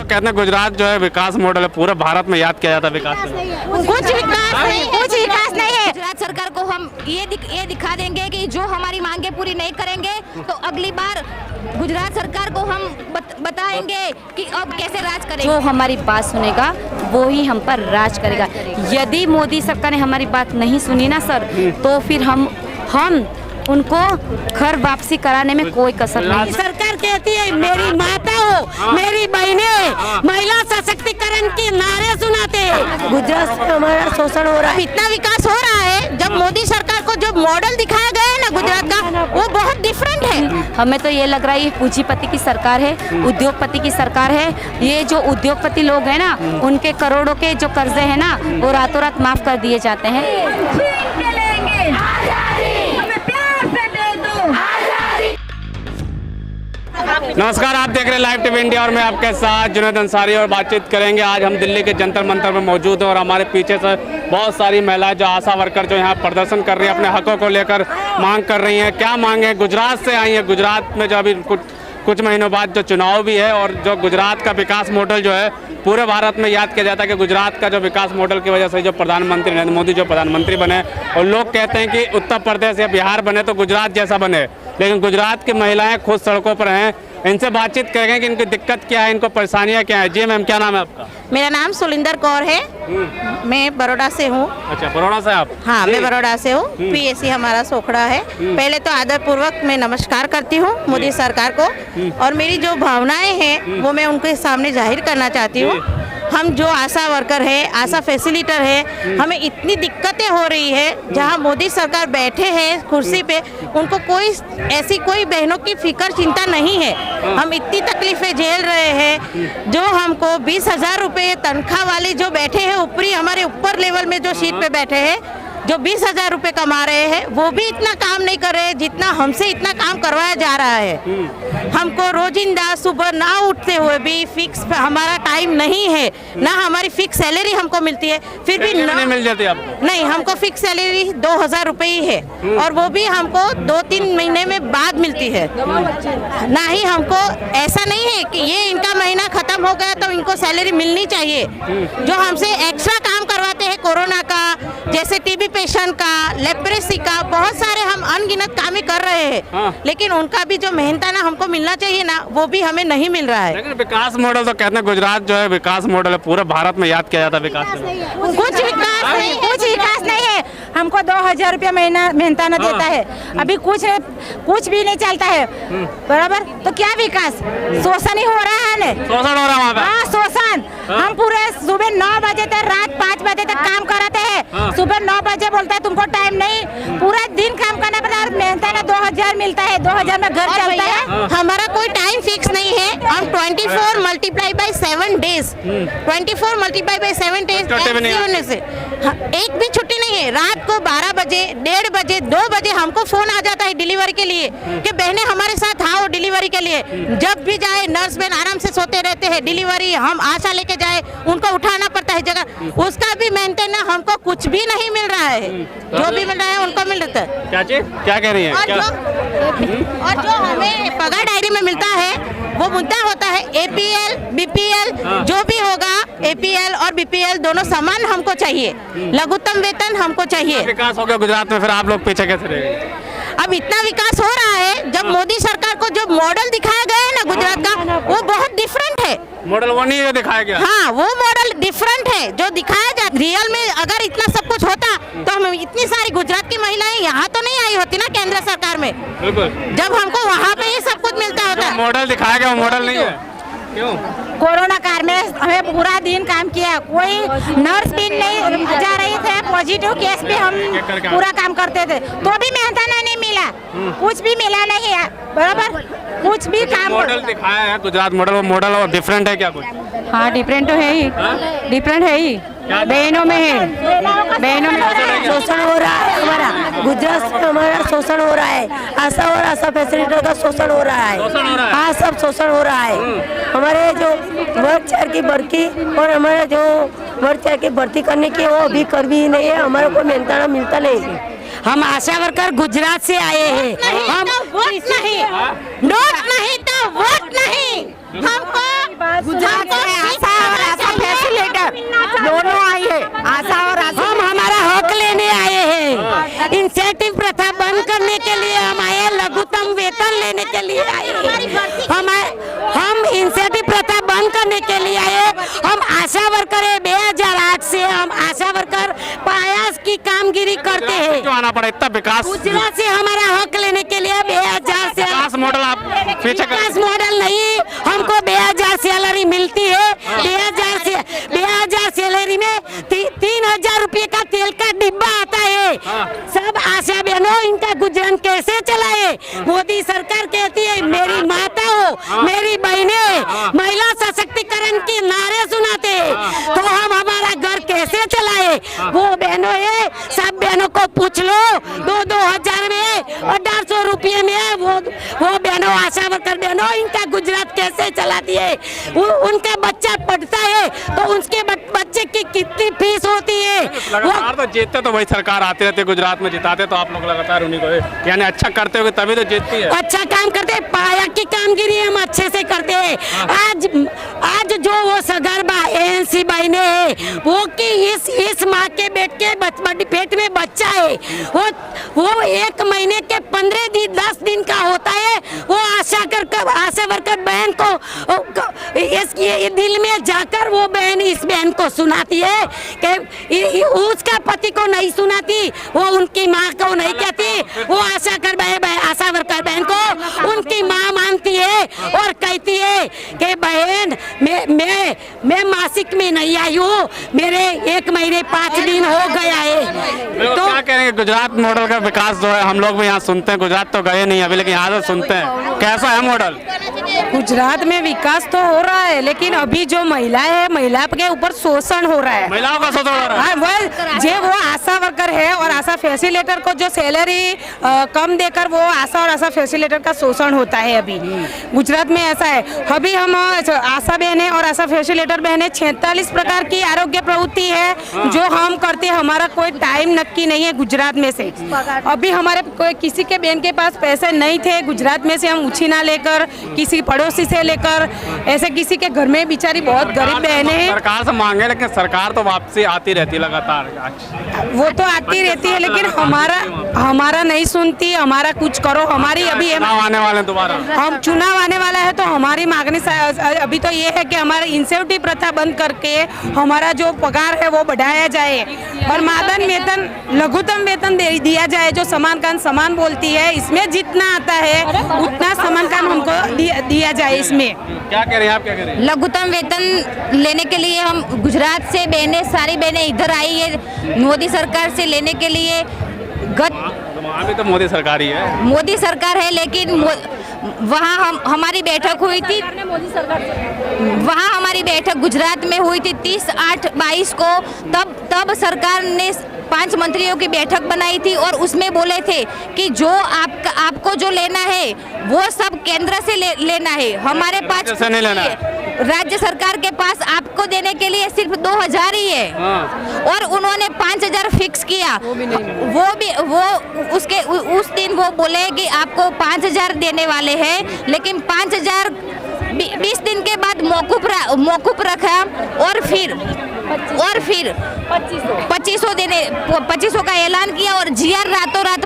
तो कहते हैं गुजरात जो है विकास मॉडल है, पूरे भारत में याद किया जाता है विकास से। कुछ विकास नहीं है। गुजरात सरकार को हम ये दिखा देंगे कि जो हमारी मांगे पूरी नहीं करेंगे तो अगली बार गुजरात सरकार को हम बताएंगे कि अब कैसे राज करेंगे। जो हमारी बात सुनेगा वो ही हम पर राज करेगा। यदि मोदी सरकार ने हमारी बात नहीं सुनी ना सर, तो फिर हम उनको घर वापसी कराने में कोई कसर नहीं। सरकार कहती है मेरी माता हो, मेरी बहनें, महिला सशक्तिकरण के नारे सुनाते हैं। गुजरात से हमारा शोषण हो रहा है। इतना विकास हो रहा है, जब मोदी सरकार को जो मॉडल दिखाया गया है ना गुजरात का, वो बहुत डिफरेंट है। हमें तो ये लग रहा है ये पूंजीपति की सरकार है, उद्योगपति की सरकार है। ये जो उद्योगपति लोग हैं ना, उनके करोड़ों के जो कर्जे हैं ना, वो रातों रात माफ कर दिए जाते हैं। नमस्कार, आप देख रहे हैं लाइव टीवी इंडिया और मैं आपके साथ जुनैद अंसारी और बातचीत करेंगे। आज हम दिल्ली के जंतर मंतर में मौजूद हैं और हमारे पीछे से बहुत सारी महिलाएं जो आशा वर्कर जो यहाँ प्रदर्शन कर रही हैं, अपने हकों को लेकर मांग कर रही हैं। क्या मांग है? गुजरात से आई है। गुजरात में जो अभी कुछ महीनों बाद जो चुनाव भी है और जो गुजरात का विकास मॉडल जो है पूरे भारत में याद किया जाता है कि गुजरात का जो विकास मॉडल की वजह से जो प्रधानमंत्री नरेंद्र मोदी जो प्रधानमंत्री बने, और लोग कहते हैं कि उत्तर प्रदेश या बिहार बने तो गुजरात जैसा बने, लेकिन गुजरात की महिलाएं खुद सड़कों पर हैं। इनसे बातचीत करेंगे कि इनकी दिक्कत क्या है, इनको परेशानियां क्या है। जी मैम, क्या नाम है आपका? मेरा नाम सुलिंदर कौर है, मैं बड़ौदा से हूँ। अच्छा, बड़ौदा से आप? हाँ, मैं बड़ौदा से हूँ। पीएसी हमारा सोखड़ा है। पहले तो आदर पूर्वक मैं नमस्कार करती हूँ मोदी सरकार को, और मेरी जो भावनाएं हैं वो मैं उनके सामने जाहिर करना चाहती हूँ। हम जो आशा वर्कर है, आशा फैसिलिटर है, हमें इतनी दिक्कतें हो रही है। जहाँ मोदी सरकार बैठे हैं कुर्सी पे, उनको कोई बहनों की फिक्र चिंता नहीं है। हम इतनी तकलीफें झेल रहे हैं। जो हमको 20,000 रुपये तनख्वाह वाले जो बैठे हैं ऊपरी, हमारे ऊपर लेवल में जो सीट पे बैठे हैं, जो 20,000 रुपये कमा रहे हैं, वो भी इतना काम नहीं कर रहे हैं जितना हमसे इतना काम करवाया जा रहा है। हमको रोजिंदा सुबह ना उठते हुए भी फिक्स हमारा टाइम नहीं है, ना हमारी फिक्स सैलरी हमको मिलती है। फिर भी नहीं मिल जाती आपको? नहीं, हमको फिक्स सैलरी 2,000 रुपये ही है, और वो भी हमको 2-3 महीने में बाद मिलती है। ना ही हमको ऐसा नहीं है कि ये इनका महीना खत्म हो गया तो इनको सैलरी मिलनी चाहिए। जो हमसे एक्स्ट्रा काम करवाते हैं, कोरोना का, जैसे टीबी पेशेंट का, लेप्रेसी का, बहुत सारे हम अनगिनत काम कर रहे हैं, लेकिन उनका भी जो मेहनत ना हमको मिलना चाहिए ना, वो भी हमें नहीं मिल रहा है। लेकिन विकास मॉडल तो कहते हैं गुजरात जो है विकास मॉडल है, पूरे भारत में याद किया जाता है विकास से। कुछ विकास नहीं है। हमको 2,000 रुपया महीना मेहनताना देता है, अभी कुछ भी नहीं चलता है बराबर। तो क्या विकास? शोषण ही हो रहा है ना, शोषण हो रहा है। हाँ, शोषण। हम पूरे सुबह 9 बजे तक रात 5 बजे तक काम कराते हैं। सुबह 9 बजे बोलता है तुमको टाइम नहीं, पूरा दिन काम करना पड़ता है। मेहनताना 2,000 मिलता है, 2,000 में घर चलता है। हमारा कोई टाइम फिक्स नहीं है। हम 24 multiply by 7 days, 24 multiply by 7 days होने से एक भी छुट्टी नहीं है। रात को 12 बजे, 1:30 बजे, 2 बजे हमको फोन आ जाता है डिलीवरी के लिए कि बहनें हमारे साथ आओ डिलीवरी के लिए। जब भी जाए नर्स बहन आराम से सोते रहते हैं, डिलीवरी हम आशा लेके जाए उनको उठाना पड़ता है जगह, उसका भी मेंटेन हमको कुछ भी नहीं मिल रहा है। जो भी मिल रहा है उनको मिल रहा है। क्या चीज? क्या कह रही है? और जो हमें पगार डायरी में मिलता है वो मुद्दा होता है APL, BPL, जो भी होगा APL और BPL दोनों समान हमको चाहिए। लघुत्तम वेतन हमको चाहिए। विकास हो गया गुजरात में, फिर आप लोग पीछे कैसे रहेंगे? अब इतना विकास हो रहा है, जब मोदी सरकार को जो मॉडल दिखाया गया है ना गुजरात का, वो बहुत डिफरेंट है। मॉडल वो नहीं है दिखाया गया। हाँ, वो मॉडल डिफरेंट है जो दिखाया जा। रियल में अगर इतना सब कुछ होता तो हम इतनी सारी गुजरात की महिलाएं यहाँ तो नहीं आई होती ना केंद्र सरकार में। बिल्कुल, जब हमको वहाँ पे ये सब कुछ मिलता होता। मॉडल दिखाया गया वो मॉडल नहीं है। क्यों? कोरोना काल में हमें पूरा दिन काम किया, कोई नर्स भी नहीं जा रही थे, पॉजिटिव केस भी हम पूरा काम करते थे, तो भी मेहनताना नहीं मिला, कुछ भी मिला नहीं है बराबर। कुछ भी काम मॉडल दिखाया है गुजरात मॉडल, वो मॉडल और डिफरेंट है क्या कुछ? हाँ, डिफरेंट तो है ही, डिफरेंट है ही। बहनों में है, बहनों में शोषण हो रहा है। हमारा गुजरात से हमारा शोषण हो रहा है। आशा और आशा फैसिलिटर का शोषण हो रहा है। हाँ, सब शोषण हो रहा है। हमारे जो वर्ग 4 की भर्ती और हमारे जो वर्ग 4 की भर्ती करने की वो अभी कर भी नहीं है। हमारे को मेहनताना मिलता नहीं। हम आशा वर्कर गुजरात से आए हैं। हम वोट नहीं, नोट नहीं तो वोट नहीं। हमको गुजरात से आशा और आशा फैसिलिटर दोनों आई है। आशा और आशा हम हमारा हक लेने आए हैं। इंसेंटिव प्रथा बंद करने के लिए हम आए, लघुतम वेतन लेने के लिए आए हैं। हम इंसेंटिव प्रथा बंद करने के लिए आए। हम आशा वर्कर है, 2008 से हम आशा वर्कर प्रयास की कामगिरी करते हैं। क्यों आना पड़ा इतना विकास? गुजरात से हमारा हक लेने के लिए 2000 से विकास मॉडल आप पीछे कर विकास मॉडल नहीं, हमको 2000 सैलरी मिलती है। 2000 सैलरी में 3000 रुपए का तेल का डिब्बा आता है। सब आशा बहनों इनका गुजरान कैसे चलाए? मोदी सरकार कहती है मेरी माता हो, मेरी बहने, महिला सशक्तिकरण के नारे सुनाते हैं, तो हम हमारा घर कैसे चलाए? वो बहनों है, सब बहनों को पूछ लो, 2000 में 1800 रुपये में वो बहनों आशा वर्कर बहनों इनका गुजरात कैसे चलाती है? उनका बच्चा पढ़ता है तो उसके बच्चे की कितनी फीस होती है? लगातार तो जीतते तो वही सरकार आते रहते, गुजरात में जिताते तो आप लोग लगातार उन्हीं को, यानी अच्छा करते हुए तभी तो जीतती है। अच्छा काम करते हैं, पाया की कामगिरी हम अच्छे से करते हैं। आज जो वो सगर्भा ANC बहने हैं वो कि इस माँ के पेट में बच्चा है, वो 1 महीने के 15 दिन 10 दिन का होता है। वो आशा वर्कर बहन को ये दिल में जाकर वो बहन इस बहन को सुनाती है कि उसका पति को नहीं सुनाती, वो उनकी माँ को नहीं कहती, वो आशा वर्कर बहन को उनकी माँ मानती है और कहती है कि बहन मैं मासिक में नहीं आई हूँ, मेरे 1 महीने 5 दिन हो गया है। तो क्या कहेंगे गुजरात मॉडल का विकास जो है, हम लोग भी यहाँ सुनते हैं, गुजरात तो गए नहीं अभी लेकिन यहाँ से सुनते हैं, कैसा है मॉडल? गुजरात में विकास तो हो रहा है, लेकिन अभी जो महिला है, महिला के ऊपर शोषण हो रहा है। महिलाओं का शोषण हो रहा है? वो आशा वर्कर है और आशा फैसिलिटेटर को जो सैलरी कम देकर वो आशा और आशा फैसिलिटेटर का शोषण होता है। अभी गुजरात में ऐसा है। अभी हम आशा बहनें और आशा फैसिलिटेटर बहनें 46 प्रकार की आरोग्य प्रवृत्ति है जो हम करते हैं। हमारा कोई टाइम नक्की नहीं है गुजरात में से। अभी हमारे किसी के बहन के पास पैसे नहीं थे, गुजरात में से हम उछीना लेकर, किसी पड़ोसी से लेकर, ऐसे किसी के घर में बेचारी बहुत गरीब बहनें हैं। सरकार से मांगे लेकिन सरकार तो वापसी आती रहती है लगातार। वो तो आती रहती है लेकिन हमारा नहीं सुनती। हमारा कुछ करो, हमारी अभी आने वाले दोबारा हम चुनाव आने वाला है तो हमारी मांगनी अभी तो ये है कि हमारा इंसेंटिव प्रथा बंद करके हमारा जो पगार है वो बढ़ाया जाए और मादन वेतन, लघुतम वेतन दिया जाए जो समान काम समान बोलती है। इसमें जितना आता है उतना समान काम हमको दिया जाए। इसमें क्या कह रहे हैं आप, क्या कह रहे हैं? लघुतम वेतन लेने के लिए हम गुजरात से बहनें, सारी बहनें इधर आई है मोदी सरकार से लेने के लिए। अभी तो मोदी सरकार ही है, मोदी सरकार है, लेकिन वहाँ हमारी बैठक हुई थी, वहाँ हमारी बैठक गुजरात में हुई थी 30/8/22 को। तब सरकार ने 5 मंत्रियों की बैठक बनाई थी और उसमें बोले थे कि जो आपको जो लेना है वो सब केंद्र से लेना है, हमारे पास नहीं लेना है। राज्य सरकार के पास आपको देने के लिए सिर्फ 2000 ही है। और उन्होंने 5000 फिक्स किया। उस दिन वो बोले कि आपको 5000 देने वाले हैं, लेकिन 5000 20 दिन के बाद मौकूफ रखा और फिर 2500 का ऐलान किया और GR रातों रात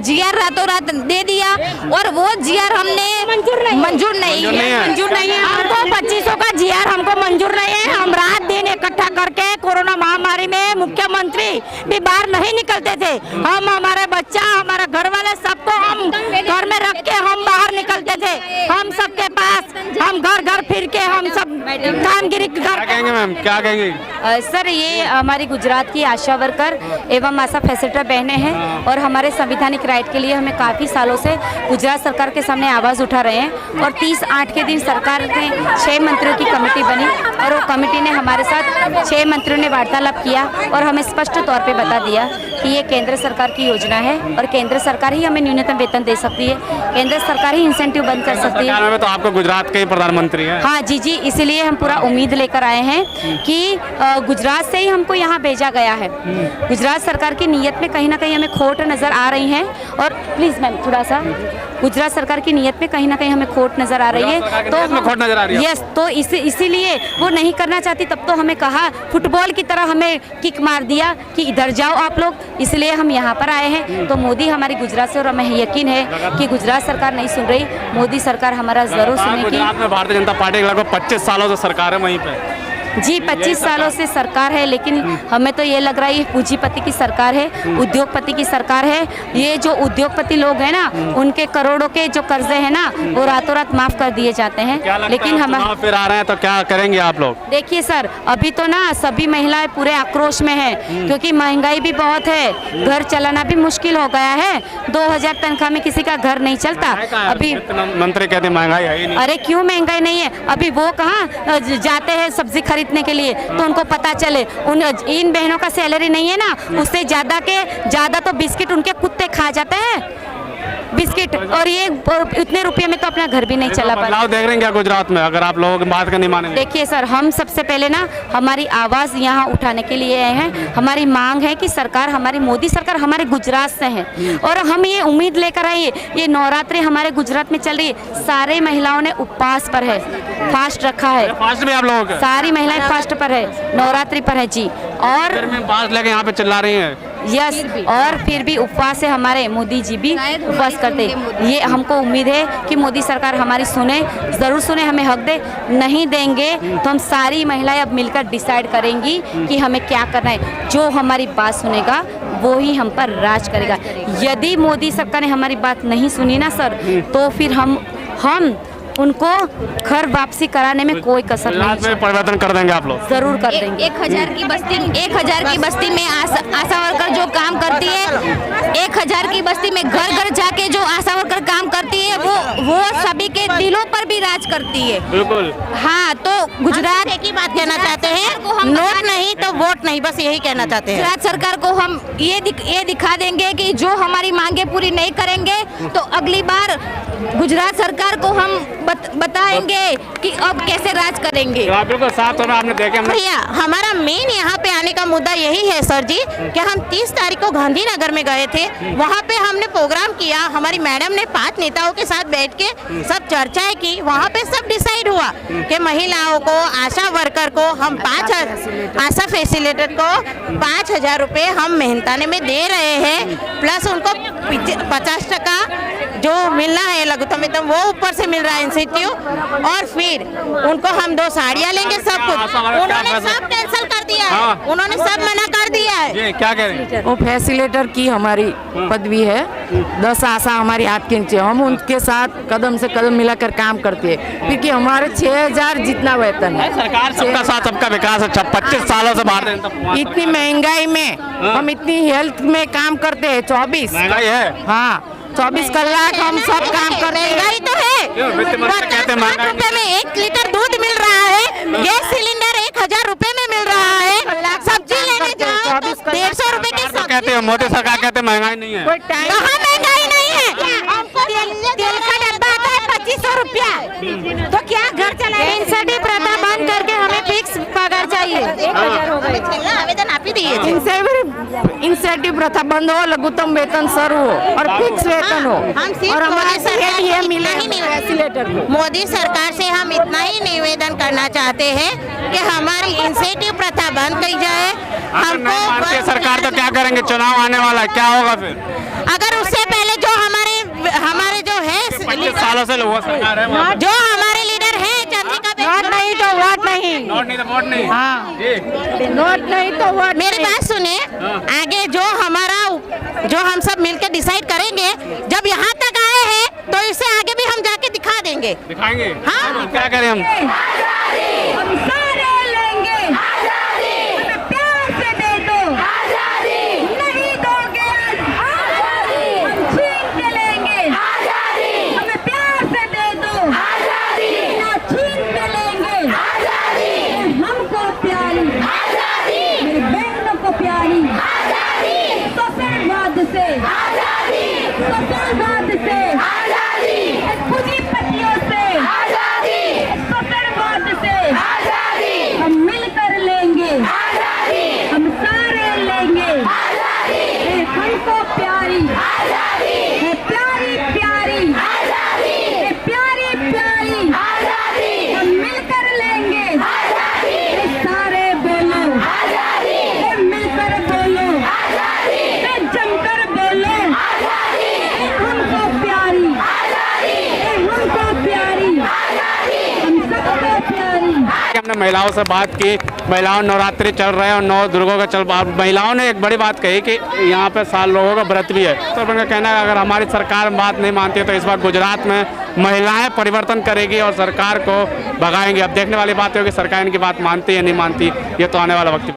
GR रातों रात दे दिया और वो GR हमने मंजूर नहीं है। हमको 2500 का GR हमको मंजूर नहीं है। हम रात दिन इकट्ठा करके कोरोना महामारी में मुख्यमंत्री भी बाहर नहीं निकलते थे। हम, हमारे बच्चा, हमारा घर वाले सबको हम घर में रख के हम बाहर निकलते थे। हम सबके पास हम घर फिर के हम सब कामगिरी क्या कहेंगे? सर, ये हमारी गुजरात की आशा वर्कर एवं आशा फैसिलिटेटर बहनें हैं और हमारे संवैधानिक राइट के लिए हमें काफ़ी सालों से गुजरात सरकार के सामने आवाज़ उठा रहे हैं। और 30/8 के दिन सरकार ने 6 मंत्रियों की कमेटी बनी और वो कमेटी ने हमारे साथ 6 मंत्रियों ने वार्तालाप किया और हमें स्पष्ट तौर पे बता दिया कि ये केंद्र सरकार की योजना है और केंद्र सरकार ही हमें न्यूनतम वेतन दे सकती है, केंद्र सरकार ही इंसेंटिव बंद कर सकती है। तो आपको गुजरात के प्रधानमंत्री हैं? हाँ जी, इसीलिए हम पूरा उम्मीद लेकर आए हैं कि गुजरात से ही हमको यहाँ भेजा गया है। गुजरात सरकार की नीयत में कहीं ना कहीं हमें खोट नज़र आ रही है। और प्लीज़ मैम थोड़ा सा गुजरात सरकार की नीयत में कहीं ना कहीं हमें खोट नजर आ रही है। तो खोट नजर आ रही है। यस, तो इसीलिए वो नहीं करना चाहती। तब तो हमें कहा फुटबॉल की तरह हमें किक मार दिया कि इधर जाओ आप लोग, इसलिए हम यहाँ पर आए हैं। तो मोदी हमारी गुजरात से, और हमें यकीन है कि गुजरात सरकार नहीं सुन रही, मोदी सरकार हमारा जरूर सुनेगी। गुजरात में भारतीय जनता पार्टी की लगभग 25 सालों से सरकार है वहीं पे। जी 25 सालों से सरकार है, लेकिन हमें तो ये लग रहा है ये पूंजीपति की सरकार है, उद्योगपति की सरकार है। ये जो उद्योगपति लोग हैं ना, उनके करोड़ों के जो कर्जे हैं ना, वो रातों रात माफ कर दिए जाते हैं। लेकिन हम फिर आ रहे हैं तो क्या करेंगे आप लोग? देखिए सर, अभी तो ना सभी महिलाएं पूरे आक्रोश में हैं, क्योंकि महंगाई भी बहुत है, घर चलाना भी मुश्किल हो गया है। 2000 तनख्वाह में किसी का घर नहीं चलता। अभी मंत्री कहते हैं महंगाई है ही नहीं। अरे क्यों महंगाई नहीं है? अभी वो कहाँ जाते हैं सब्जी खरीदने के लिए, तो उनको पता चले इन बहनों का सैलरी नहीं है ना, उससे ज्यादा तो बिस्किट उनके कुत्ते खा जाते हैं, बिस्किट। और ये इतने रुपये में तो अपना घर भी नहीं चला पाते। बदलाव देख रहे हैं क्या गुजरात में, अगर आप लोगों की बात का नहीं मानेंगे? देखिए सर, हम सबसे पहले ना हमारी आवाज़ यहाँ उठाने के लिए आए हैं। हमारी मांग है कि सरकार, हमारी मोदी सरकार हमारे गुजरात से है, और हम ये उम्मीद लेकर आए, ये नवरात्रि हमारे गुजरात में चल रही है, सारे महिलाओं ने उपवास पर है, फास्ट रखा है। फास्ट भी आप लोगों का? सारी महिलाएं फास्ट पर है, नवरात्रि पर है जी। और फास्ट लेके यहाँ पे चिल्ला रही हैं। यस, और फिर भी उपवास से हमारे मोदी जी भी उपवास करते। ये हमको उम्मीद है कि मोदी सरकार हमारी सुने, ज़रूर सुने, हमें हक दे। नहीं देंगे तो हम सारी महिलाएं अब मिलकर डिसाइड करेंगी कि हमें क्या करना है। जो हमारी बात सुनेगा वो ही हम पर राज करेगा। यदि मोदी सरकार ने हमारी बात नहीं सुनी ना सर, तो फिर हम उनको घर वापसी कराने में कोई कसर नहीं, परिवर्तन कर देंगे आप लोग, जरूर कर देंगे। 1000 की बस्ती में आशा वर्कर जो काम करती है, 1000 की बस्ती में घर घर जाके जो आशा वर्कर काम करती है, वो सभी के दिलों पर भी राज करती है। बिल्कुल। हाँ, तो गुजरात एक ही बात कहना चाहते हैं, नोट नहीं तो वोट नहीं, बस यही कहना चाहते हैं। गुजरात सरकार को हम ये दिखा देंगे कि जो हमारी मांगे पूरी नहीं करेंगे तो अगली बार गुजरात सरकार को हम बताएंगे कि अब कैसे राज करेंगे। बिल्कुल साफ तौर पर आपने देखे। भैया, हमारा मेन यहाँ पे आने का मुद्दा यही है सर जी कि हम 30 तारीख को गांधीनगर में गए थे, वहाँ पे हमने प्रोग्राम किया, हमारी मैडम ने 5 नेताओं के साथ बैठ के सब चर्चाएं की। वहाँ पे सब डिसाइड हुआ कि महिलाओं को, आशा वर्कर को हम 5,000, आशा फैसिलिटेटर को 5,000 रुपये हम मेहनताने में दे रहे हैं, प्लस उनको 50% जो मिलना है लघुत्तम वेतन वो ऊपर से मिल रहा है इंसेंटिव, और फिर उनको हम 2 साड़ियाँ लेंगे, सब कुछ। उन्होंने सब कैंसिल कर दिया है, उन्होंने सब मना कर दिया है। ये क्या कह रहे हैं? वो फैसिलेटर की हमारी पदवी है, 10 आशा हमारी हाथ के नीचे, हम उनके साथ कदम से कदम मिलाकर काम करते हैं, क्योंकि हमारे 6,000 जितना वेतन है। सरकार सबका साथ सबका विकास है, 25 सालों से भारतीय जनता पार्टी। इतनी महंगाई में हम इतनी हेल्थ में काम करते हैं, 24 महंगाई है। हाँ, 24 कलाक हम सब काम करते हैं। महंगाई तो है, वित्त मंत्री कहते हैं महंगाई। 50 रुपए में 1 लीटर दूध मिल रहा है, गैस सिलेंडर 1000 रुपए में मिल रहा है, सब्जी लेने जाओ 150 रुपए की तो कहते हैं, मोदी सरकार कहते हैं महंगाई नहीं है। कहाँ महंगाई नहीं है? तेल का डब्बा आता है 2500 रुपया, तो क्या घर चलाए? इंसेंटिव प्रथा बंद करके हमें फिक्स पगार चाहिए। 1000 हो गए, आवेदन आप ही दिए थे। इंसेंटिव प्रथा बंद हो, लघुत्तम वेतन शुरू हो और फिक्स वेतन हो, हम सिर्फ और हमारे मोदी सरकार ये से मिले इतना ही फैसिलेटर को। मोदी सरकार से हम इतना ही निवेदन करना चाहते हैं कि हमारी इंसेंटिव प्रथा बंद की जाए। हमको भारतीय सरकार तो क्या करेंगे, चुनाव आने वाला है, क्या होगा फिर? अगर उससे पहले जो हमारे जो है 25 सालों से लोग सरकार है वहाँ पे। जो हमारे लीडर है चंद्रिका नोट नहीं तो वोट नहीं। नोट नहीं तो वोट नहीं। हाँ, जी। नोट नहीं तो वोट। मेरी बात सुने, आगे जो हम सब मिलकर डिसाइड करेंगे, जब यहाँ तक आए हैं तो इससे आगे भी हम जाके दिखा देंगे। दिखाएंगे। हाँ। क्या करें हम? पूंजीपतियों से, पूंजीपतियों से, महिलाओं से बात की। महिलाओं नवरात्रि चल रहे हैं और 9 दुर्गों का चल, महिलाओं ने एक बड़ी बात कही कि यहाँ पे साल लोगों का व्रत भी है। तो उनका कहना है अगर हमारी सरकार बात नहीं मानती है तो इस बार गुजरात में महिलाएं परिवर्तन करेगी और सरकार को भगाएंगी। अब देखने वाली बात है कि सरकार इनकी बात मानती है नहीं मानती, ये तो आने वाला वक्त